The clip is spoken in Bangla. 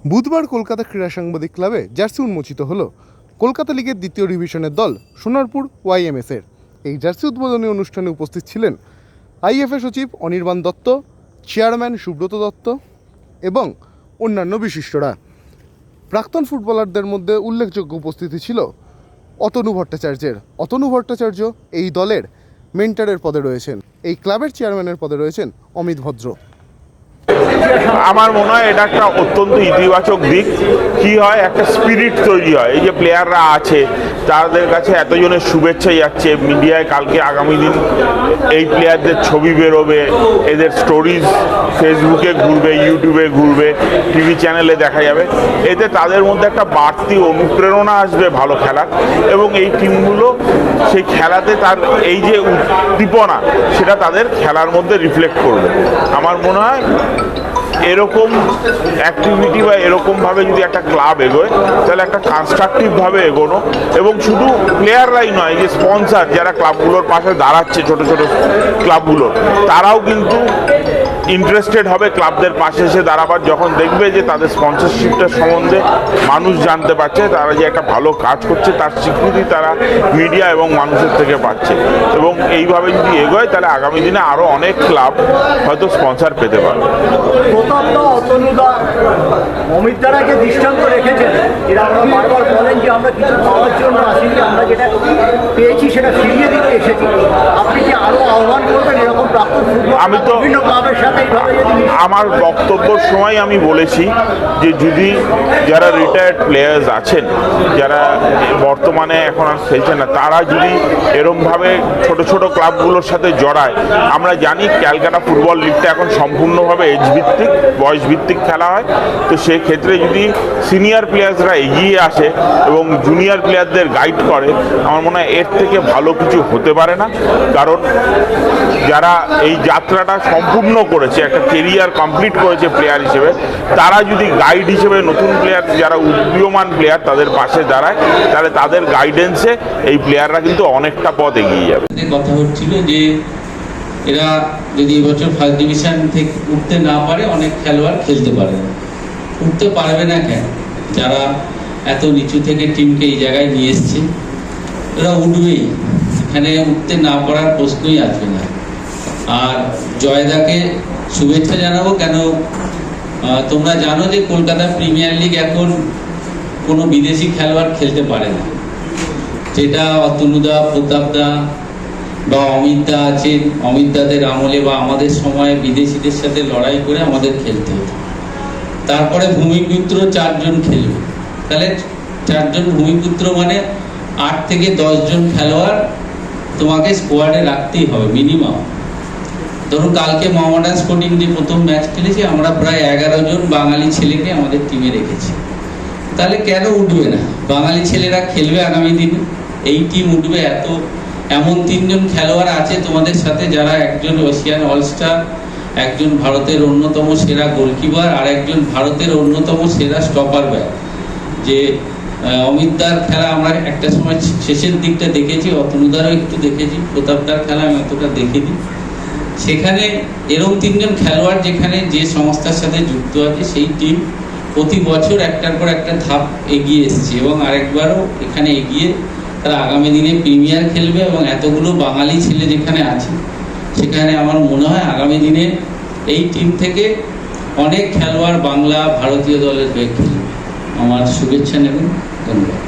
বুধবার কলকাতা ক্রীড়া সাংবাদিক ক্লাবে জার্সি উন্মোচিত হলো কলকাতা লিগের দ্বিতীয় ডিভিশনের দল সোনারপুর ওয়াইএমএস-এর। এই জার্সি উদ্বোধনী অনুষ্ঠানে উপস্থিত ছিলেন আইএফএ সচিব অনির্বাণ দত্ত, চেয়ারম্যান সুব্রত দত্ত এবং অন্যান্য বিশিষ্টরা। প্রাক্তন ফুটবলারদের মধ্যে উল্লেখযোগ্য উপস্থিতি ছিল অতনু ভট্টাচার্যের। অতনু ভট্টাচার্য এই দলের মেন্টরের পদে রয়েছেন। এই ক্লাবের চেয়ারম্যানের পদে রয়েছেন অমিত ভদ্র। আমার মনে হয় এটা একটা অত্যন্ত ইতিবাচক দিক। কি হয়, একটা স্পিরিট তৈরি হয়। এই যে প্লেয়াররা আছে তাদের কাছে এতজনের শুভেচ্ছা যাচ্ছে, মিডিয়ায় কালকে আগামী দিন এই প্লেয়ারদের ছবি বেরোবে, এদের স্টোরিজ ফেসবুকে ঘুরবে, ইউটিউবে ঘুরবে, টিভি চ্যানেলে দেখা যাবে। এতে তাদের মধ্যে একটা বাড়তি অনুপ্রেরণা আসবে ভালো খেলার, এবং এই টিমগুলো সেই খেলাতে তার এই যে উদ্দীপনা সেটা তাদের খেলার মধ্যে রিফ্লেক্ট করবে। আমার মনে হয় এরকম অ্যাক্টিভিটি বা এরকমভাবে যদি একটা ক্লাব এগোয় তাহলে একটা কনস্ট্রাকটিভভাবে এগোনো, এবং শুধু প্লেয়াররাই নয়, যে স্পন্সার যারা ক্লাবগুলোর পাশে দাঁড়াচ্ছে, ছোট ছোট ক্লাবগুলো, তারাও কিন্তু ইন্টারেস্টেড হবে ক্লাবদের পাশে এসে দাঁড়াবার। যখন দেখবে যে তাদের স্পন্সরশিপটার সম্বন্ধে মানুষ জানতে পারছে, তারা যে একটা ভালো কাজ করছে তার স্বীকৃতি তারা মিডিয়া এবং মানুষের থেকে পাচ্ছে, এবং এইভাবে যদি এগোয় তাহলে আগামী দিনে আরও অনেক ক্লাব হয়তো স্পন্সর পেতে পারে। অমিত দ্বারা যে দৃষ্টান্ত রেখেছেন, এরা আমরা বারবার বলেন যে আমরা কিছু পাওয়ার জন্য আসিনি, আমরা যেটা পেয়েছি সেটা ফিরিয়ে দিতে এসেছি। আপনি কি আরো আহ্বান করবেন এরকম প্রাক্তন আমি তো বিভিন্ন ক্লাবের সাথে এইভাবে যদি? আমার বক্তব্যের সময় আমি বলেছি যে যদি যারা রিটায়ার্ড প্লেয়ার্স আছেন, যারা বর্তমানে এখন আর খেলছেন না, তারা যদি এরমভাবে ছোট ছোট ক্লাবগুলোর সাথে জড়ায়। আমরা জানি ক্যালকাটা ফুটবল লিগটা এখন সম্পূর্ণভাবে এজ ভিত্তিক, বয়স ভিত্তিক খেলা হয়। তো সেক্ষেত্রে যদি সিনিয়র প্লেয়ার্সরা এগিয়ে আসে এবং জুনিয়র প্লেয়ারদের গাইড করে, আমার মনে হয় এর থেকে ভালো কিছু হতে পারে না। কারণ যারা এই যাত্রাটা সম্পূর্ণ করেছে, একটা কেরিয়ার কমপ্লিট করেছে প্লেয়ার হিসেবে, তারা যদি গাইড হিসেবে নতুন প্লেয়ার যারা উদীয়মান প্লেয়ার তাদের পাশে দাঁড়ায়, তাহলে তাদের গাইডেন্সে এই প্লেয়াররা কিন্তু অনেকটা পথ এগিয়ে যাবে। কথা হচ্ছিল যে এরা যদি এবছর ফার্স্ট ডিভিশন থেকে উঠতে না পারে, অনেক খেলোয়াড় খেলতে পারে না। উঠতে পারবে না কেন? যারা এত নিচু থেকে টিমকে এই জায়গায় নিয়ে এসছে, এরা উঠবেই। এখানে উঠতে না পারার প্রশ্নই আসবে না। আর জয়দাকে শুভেচ্ছা জানাবো কেন, তোমরা জানো যে কলকাতা প্রিমিয়ার লিগ এখন কোনো বিদেশি খেলোয়াড় খেলতে পারে না। যেটা অতনুদা, প্রতাপদা বা অমিতদা আছেন, অমিতদাদের আমলে বা আমাদের সময়ে বিদেশিদের সাথে লড়াই করে আমাদের খেলতে হতো। তারপরে ভূমিপুত্র 4 জন খেলবে, তাহলে 4 জন ভূমিপুত্র মানে 8 থেকে 10 জন খেলোয়াড় তোমাকে স্কোয়াডে রাখতেই হবে মিনিমাম। ধরুন কালকে মোহামেডান স্পোর্টিং যে প্রথম ম্যাচ খেলেছে, আমরা প্রায় 11 জন বাঙালি ছেলেকে আমাদের টিমে রেখেছি। তাহলে কেন উঠবে না? বাঙালি ছেলেরা খেলবে আগামী দিনে, এই টিম উঠবে। এমন 3 জন খেলোয়াড় আছে তোমাদের সাথে, যারা একজন এশিয়ান অলস্টার, একজন ভারতের অন্যতম সেরা গোলকিপার, আর একজন ভারতের অন্যতম সেরা স্টপার ব্যাক। যে অমিতদার খেলা আমরা একটা সময় শেষের দিকটা দেখেছি, অতনুদারও একটু দেখেছি, প্রতাপদার খেলা আমি অতটা দেখিনি। সেখানে এরকম 3 জন খেলোয়াড় যেখানে যে সংস্থার সাথে যুক্ত আছে, সেই টিম প্রতি বছর একটার পর একটা ধাপ এগিয়ে এসেছে, এবং আরেকবারও এখানে এগিয়ে তারা আগামী দিনে প্রিমিয়ার খেলবে। এবং এতগুলো বাঙালি ছেলে যেখানে আছে, সেখানে আমার মনে হয় আগামী দিনে এই টিম থেকে অনেক খেলোয়াড় বাংলা ভারতীয় দলের হয়ে খেলবে। আমার শুভেচ্ছা নেবেন। ধন্যবাদ।